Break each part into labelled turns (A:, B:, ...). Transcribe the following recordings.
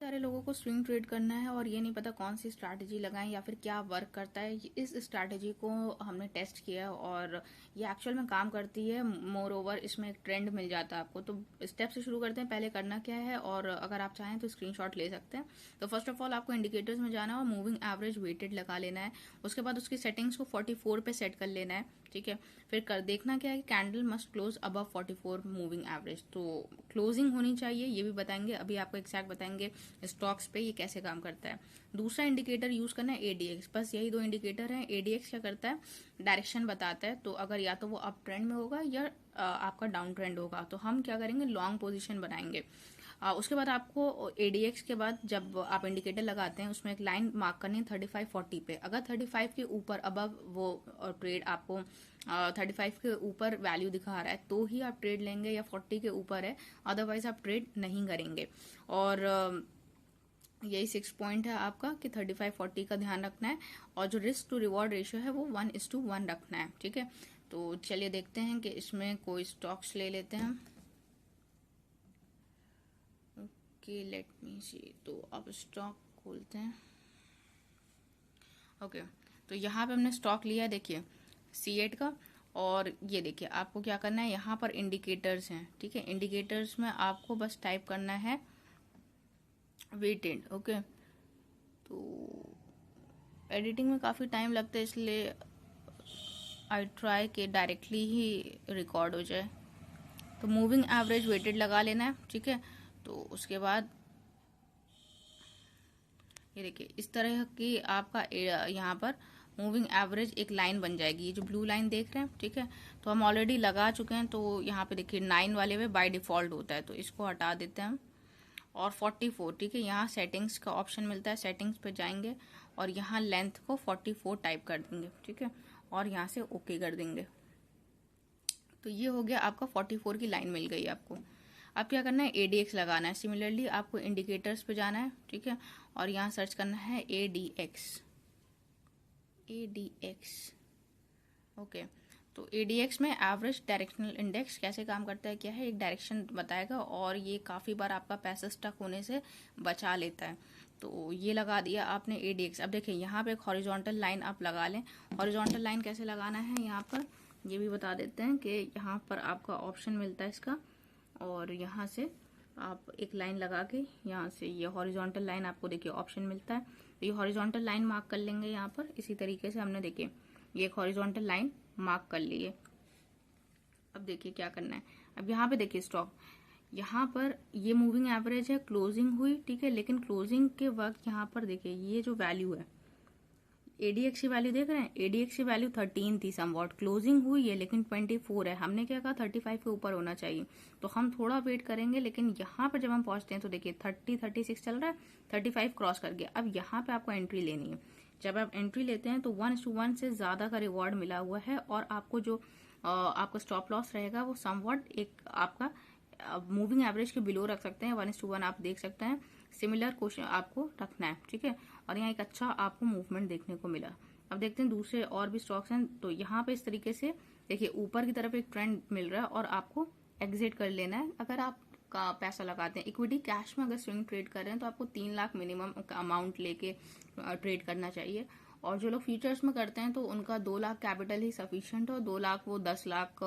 A: सारे लोगों को स्विंग ट्रेड करना है और ये नहीं पता कौन सी स्ट्रैटेजी लगाएं या फिर क्या वर्क करता है। इस स्ट्रैटेजी को हमने टेस्ट किया है और ये एक्चुअल में काम करती है। मोर ओवर इसमें एक ट्रेंड मिल जाता है आपको। तो स्टेप से शुरू करते हैं, पहले करना क्या है और अगर आप चाहें तो स्क्रीनशॉट ले सकते हैं। तो फर्स्ट ऑफ ऑल आपको इंडिकेटर्स में जाना है और मूविंग एवरेज वेटेड लगा लेना है। उसके बाद उसकी सेटिंग्स को 44 पे सेट कर लेना है। ठीक है, फिर कर देखना क्या है कि candle must close above 44 moving average. तो क्लोजिंग होनी चाहिए, ये भी बताएंगे अभी आपको एग्जैक्ट बताएंगे स्टॉक्स पे ये कैसे काम करता है। दूसरा इंडिकेटर यूज करना है एडीएक्स। बस यही दो इंडिकेटर हैं। एडीएक्स क्या करता है, डायरेक्शन बताता है। तो अगर या तो वो अप ट्रेंड में होगा या आपका डाउन ट्रेंड होगा, तो हम क्या करेंगे, लॉन्ग पोजीशन बनाएंगे। उसके बाद आपको एडीएक्स के बाद जब आप इंडिकेटर लगाते हैं उसमें एक लाइन मार्क करनी है 35-40 पे। अगर 35 के ऊपर अबव वो ट्रेड आपको 35 के ऊपर वैल्यू दिखा रहा है तो ही आप ट्रेड लेंगे, या 40 के ऊपर है अदरवाइज आप ट्रेड नहीं करेंगे। और यही 6 पॉइंट है आपका कि 35-40 का ध्यान रखना है और जो रिस्क टू रिवॉर्ड रेशियो है वो 1:1 रखना है। ठीक है, तो चलिए देखते हैं कि इसमें कोई स्टॉक्स ले लेते हैं। ओके, लेट मी सी। तो अब स्टॉक खोलते हैं। ओके, तो यहाँ पे हमने स्टॉक लिया है, देखिए C8 का। और ये देखिए आपको क्या करना है, यहाँ पर इंडिकेटर्स हैं। ठीक है, इंडिकेटर्स में आपको बस टाइप करना है वेटेड। ओके, तो एडिटिंग में काफ़ी टाइम लगता है इसलिए आई ट्राई कि डायरेक्टली ही रिकॉर्ड हो जाए। तो मूविंग एवरेज वेटेड लगा लेना है। ठीक है, तो उसके बाद ये देखिए इस तरह की आपका यहाँ पर मूविंग एवरेज एक लाइन बन जाएगी, ये जो ब्लू लाइन देख रहे हैं। ठीक है, तो हम ऑलरेडी लगा चुके हैं। तो यहाँ पे देखिए 9 वाले में बाय डिफॉल्ट होता है, तो इसको हटा देते हैं हम। और 44, ठीक है, यहाँ सेटिंग्स का ऑप्शन मिलता है, सेटिंग्स पे जाएंगे और यहाँ लेंथ को 44 टाइप कर देंगे। ठीक है, और यहाँ से ओके कर देंगे। तो ये हो गया आपका 44 की लाइन मिल गई आपको। अब क्या करना है, एडीएक्स लगाना है। सिमिलरली आपको इंडिकेटर्स पे जाना है। ठीक है, और यहाँ सर्च करना है एडीएक्स। ओके, तो एडीएक्स में एवरेज डायरेक्शनल इंडेक्स कैसे काम करता है, क्या है, एक डायरेक्शन बताएगा और ये काफ़ी बार आपका पैसा स्टक होने से बचा लेता है। तो ये लगा दिया आपने एडीएक्स। अब देखिए यहाँ पे एक हॉरिजॉन्टल लाइन आप लगा लें। हॉरिजॉन्टल लाइन कैसे लगाना है यहाँ पर ये भी बता देते हैं कि यहाँ पर आपका ऑप्शन मिलता है इसका, और यहाँ से आप एक लाइन लगा के यहाँ से ये हॉरिजॉन्टल लाइन आपको देखिए ऑप्शन मिलता है। तो ये हॉरिजॉन्टल लाइन मार्क कर लेंगे यहाँ पर। इसी तरीके से हमने देखिए ये एक हॉरिजॉन्टल लाइन मार्क कर ली है। अब देखिए क्या करना है, अब यहाँ पे देखिए स्टॉक, यहाँ पर ये मूविंग एवरेज है, क्लोजिंग हुई। ठीक है, लेकिन क्लोजिंग के वक्त यहाँ पर देखिए ये जो वैल्यू है एडीएक्स की वैल्यू देख रहे हैं, एडीएक्स की वैल्यू 13 थी समवॉट, क्लोजिंग हुई है लेकिन 24 है। हमने क्या कहा 35 के ऊपर होना चाहिए, तो हम थोड़ा वेट करेंगे। लेकिन यहाँ पर जब हम पहुंचते हैं तो देखिए 36 चल रहा है, 35 क्रॉस कर गया। अब यहाँ पे आपको एंट्री लेनी है। जब आप एंट्री लेते हैं तो 1:1 से ज्यादा का रिवॉर्ड मिला हुआ है और आपको जो आपका स्टॉप लॉस रहेगा वो समवॉट एक आपका मूविंग एवरेज के बिलो रख सकते हैं। 1:1 आप देख सकते हैं। सिमिलर क्वेश्चन आपको रखना है। ठीक है, और यहाँ एक अच्छा आपको मूवमेंट देखने को मिला। अब देखते हैं दूसरे और भी स्टॉक्स हैं। तो यहाँ पे इस तरीके से देखिए ऊपर की तरफ एक ट्रेंड मिल रहा है और आपको एग्जिट कर लेना है। अगर आप का पैसा लगाते हैं इक्विटी कैश में, अगर स्विंग ट्रेड कर रहे हैं तो आपको 3 लाख मिनिमम अमाउंट लेके ट्रेड करना चाहिए। और जो लोग फ्यूचर्स में करते हैं तो उनका 2 लाख कैपिटल ही सफिशिएंट हो। 2 लाख वो 10 लाख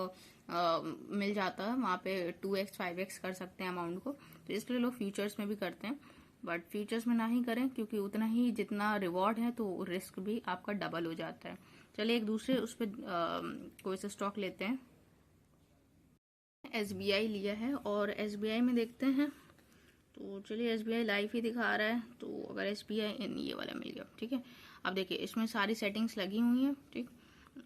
A: मिल जाता है, वहां पे 2x 5x कर सकते हैं अमाउंट को। तो इसलिए लोग फ्यूचर्स में भी करते हैं, बट फ्यूचर्स में ना ही करें क्योंकि उतना ही जितना रिवॉर्ड है तो रिस्क भी आपका डबल हो जाता है। चलिए एक दूसरे उस पर कोई सा स्टॉक लेते हैं। एसबीआई लिया है और एसबीआई में देखते हैं। तो चलिए एसबीआई लाइव ही दिखा रहा है, तो अगर एसबीआई ये वाला मिल गया। ठीक है, अब देखिए इसमें सारी सेटिंग्स लगी हुई हैं। ठीक,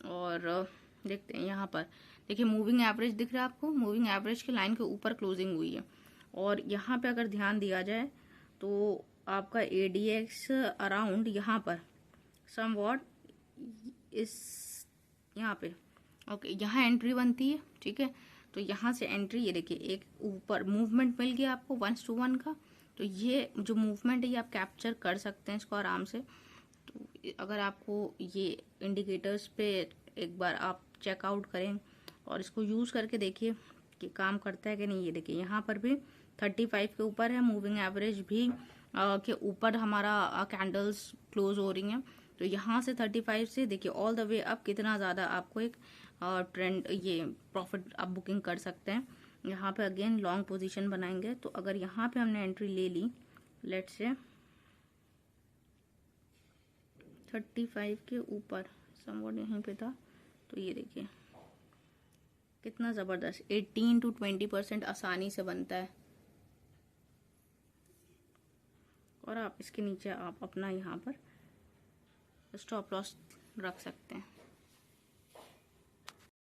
A: और देखते हैं यहाँ पर देखिए मूविंग एवरेज दिख रहा है आपको। मूविंग एवरेज के लाइन के ऊपर क्लोजिंग हुई है और यहाँ पे अगर ध्यान दिया जाए तो आपका एडीएक्स अराउंड यहाँ पर समवॉट इस यहाँ पे ओके, यहाँ एंट्री बनती है। ठीक है, तो यहाँ से एंट्री ये देखिए एक ऊपर मूवमेंट मिल गया आपको 1:1 का। तो ये जो मूवमेंट है ये आप कैप्चर कर सकते हैं इसको आराम से। तो अगर आपको ये इंडिकेटर्स पे एक बार आप चेकआउट करें और इसको यूज करके देखिए कि काम करता है कि नहीं। ये देखिए यहाँ पर भी 35 के ऊपर है, मूविंग एवरेज भी के ऊपर हमारा कैंडल्स क्लोज हो रही हैं। तो यहाँ से 35 से देखिए ऑल द वे अप कितना ज़्यादा आपको एक ट्रेंड ये प्रॉफिट आप बुकिंग कर सकते हैं। यहाँ पे अगेन लॉन्ग पोजीशन बनाएंगे। तो अगर यहाँ पे हमने एंट्री ले ली, लेट्स से 35 के ऊपर समवॉट यहीं पे था, तो ये देखिए कितना ज़बरदस्त 18 to 20% आसानी से बनता है। और आप इसके नीचे आप अपना यहाँ पर स्टॉप लॉस रख सकते हैं।